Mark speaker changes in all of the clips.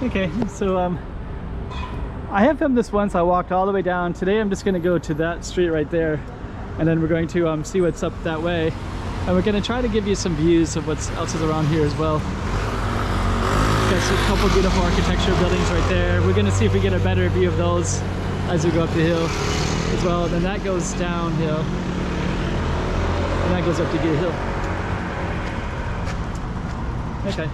Speaker 1: Okay, so I have filmed this once. I walked all the way down. Today I'm just going to go to that street right there, and then we're going to see what's up that way, and we're going to try to give you some views of what else is around here as well. Got a couple beautiful architecture buildings right there. We're going to see if we get a better view of those as we go up the hill as well. And then that goes downhill, and that goes up to Gay Hill. Okay.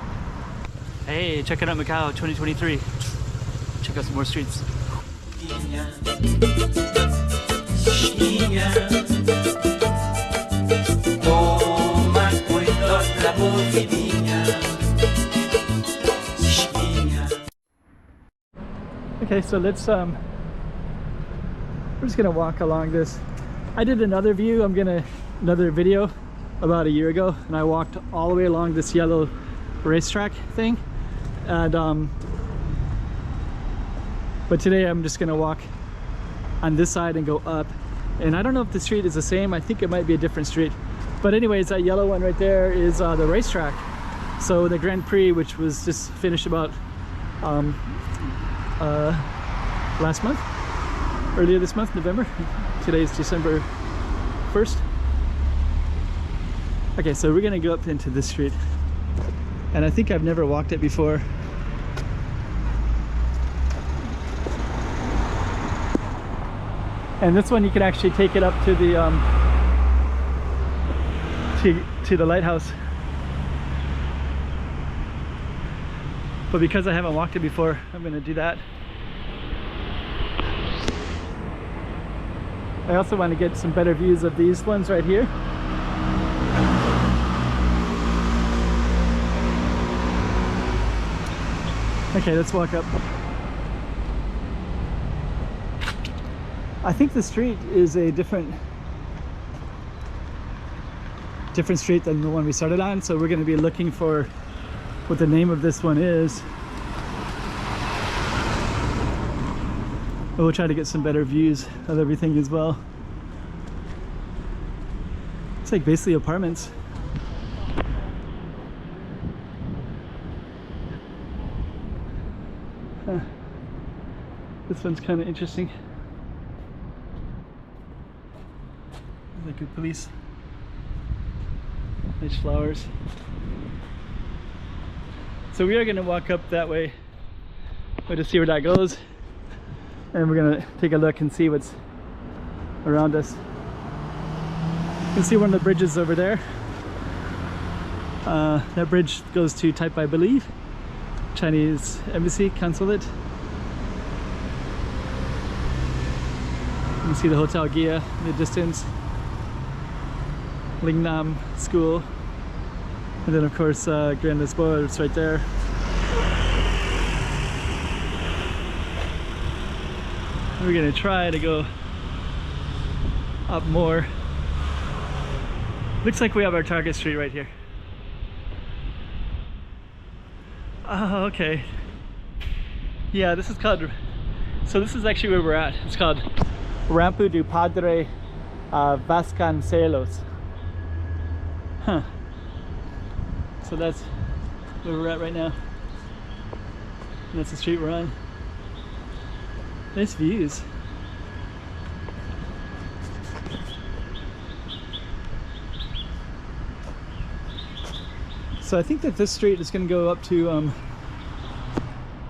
Speaker 1: Hey, check it out, Macau 2023. Check out some more streets. Okay, so let's we're just gonna walk along this. I did another video about a year ago, and I walked all the way along this yellow racetrack thing, and but today I'm just gonna walk on this side and go up, and I don't know if the street is the same. I think it might be a different street, but anyways, that yellow one right there is the racetrack. So the Grand Prix, which was just finished about last month, earlier this month, November. Today's December 1st. Okay, so we're gonna go up into this street, and I think I've never walked it before. And this one you can actually take it up to the to the lighthouse. But because I haven't walked it before, I'm gonna do that. I also want to get some better views of these ones right here. Okay, let's walk up. I think the street is a different street than the one we started on, so we're going to be looking for what the name of this one is. We'll try to get some better views of everything as well. It's like basically apartments. Huh. This one's kind of interesting. Like good police. Nice flowers. So we are going to walk up that way. We'll just see where that goes, and we're going to take a look and see what's around us. You can see one of the bridges over there. That bridge goes to Taipei, I believe. Chinese Embassy, Consulate. You can see the Hotel Gia in the distance. Lingnam School. And then of course Grand Lisboa is right there. We're gonna try to go up more. Looks like we have our target street right here. Oh, okay. Yeah, this is called, so this is actually where we're at. It's called Rampa do Padre Vasconcelos. Huh. So that's where we're at right now. And that's the street we're on. Nice views. So I think that this street is going to go up to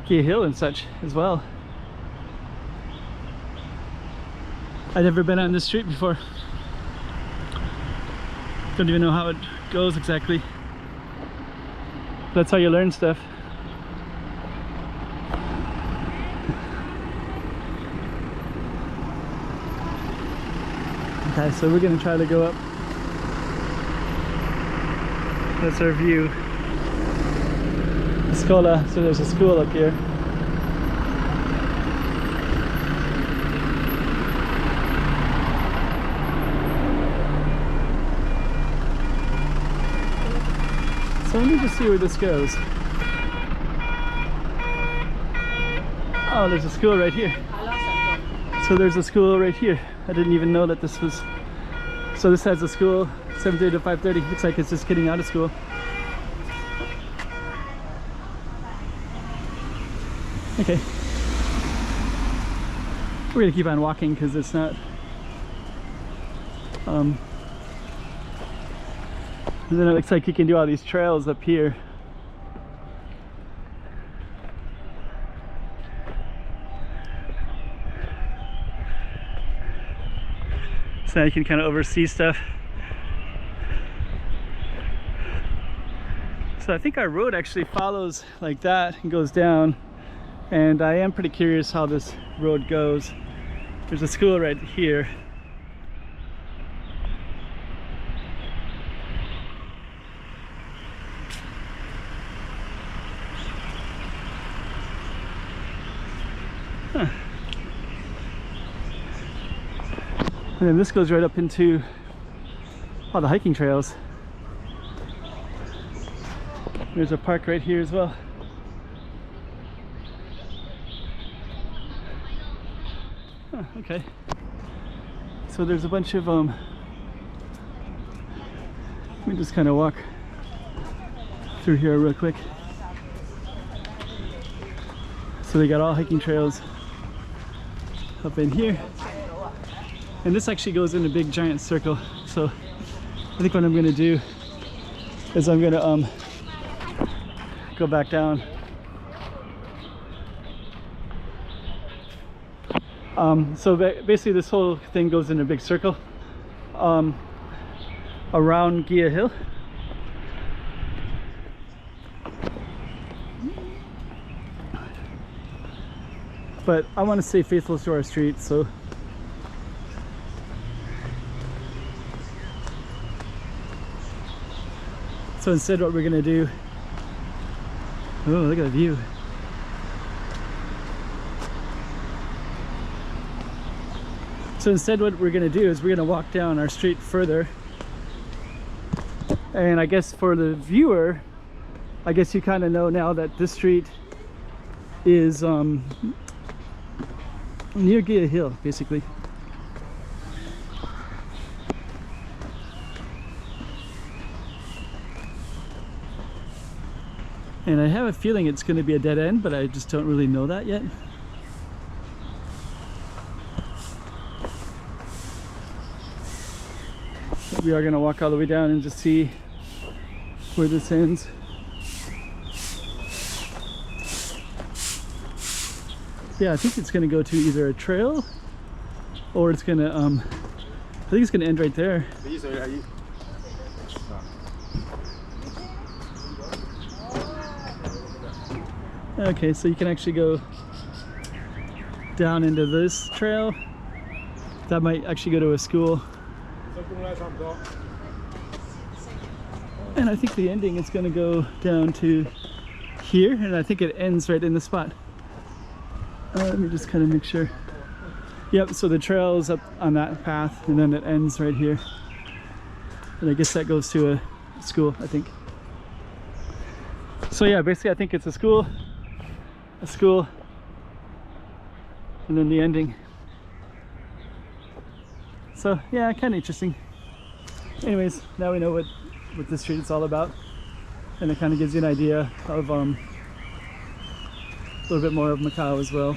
Speaker 1: Gay Hill and such as well. I've never been on this street before. Don't even know how it goes exactly. That's how you learn stuff. Okay, so we're gonna try to go up. That's our view. Scola, so there's a school up here. So let me just see where this goes. Oh, there's a school right here. So there's a school right here. I didn't even know that this was. So this has a school, 7:30 to 5:30. Looks like it's just getting out of school. Okay. We're gonna keep on walking because it's not and then it looks like you can do all these trails up here. So now you can kind of oversee stuff. So I think our road actually follows like that and goes down, and I am pretty curious how this road goes. There's a school right here. Huh. And then this goes right up into all the hiking trails. There's a park right here as well. Huh, okay. So there's a bunch of let me just kind of walk through here real quick. So they got all hiking trails up in here. And this actually goes in a big giant circle. So I think what I'm gonna do is I'm gonna go back down. So basically this whole thing goes in a big circle around Gia Hill. But I want to stay faithful to our street, so instead what we're gonna do, oh, look at the view. So instead what we're gonna do is we're gonna walk down our street further. And I guess for the viewer, I guess you kind of know now that this street is near Gia Hill, basically. And I have a feeling it's going to be a dead end, but I just don't really know that yet. But we are going to walk all the way down and just see where this ends. Yeah, I think it's going to go to either a trail or it's going to, I think it's going to end right there. Okay, so you can actually go down into this trail. That might actually go to a school. And I think the ending is going to go down to here, and I think it ends right in the spot. Let me just kind of make sure. Yep, so the trail is up on that path, and then it ends right here. And I guess that goes to a school, I think. So yeah, basically I think it's a school, and then the ending. So yeah, kind of interesting. Anyways, now we know what this street is all about, and it kind of gives you an idea of a little bit more of Macau as well.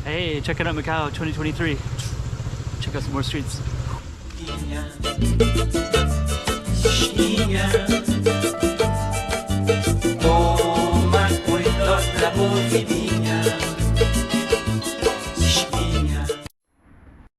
Speaker 1: Hey, checking out Macau 2023. Check out some more streets.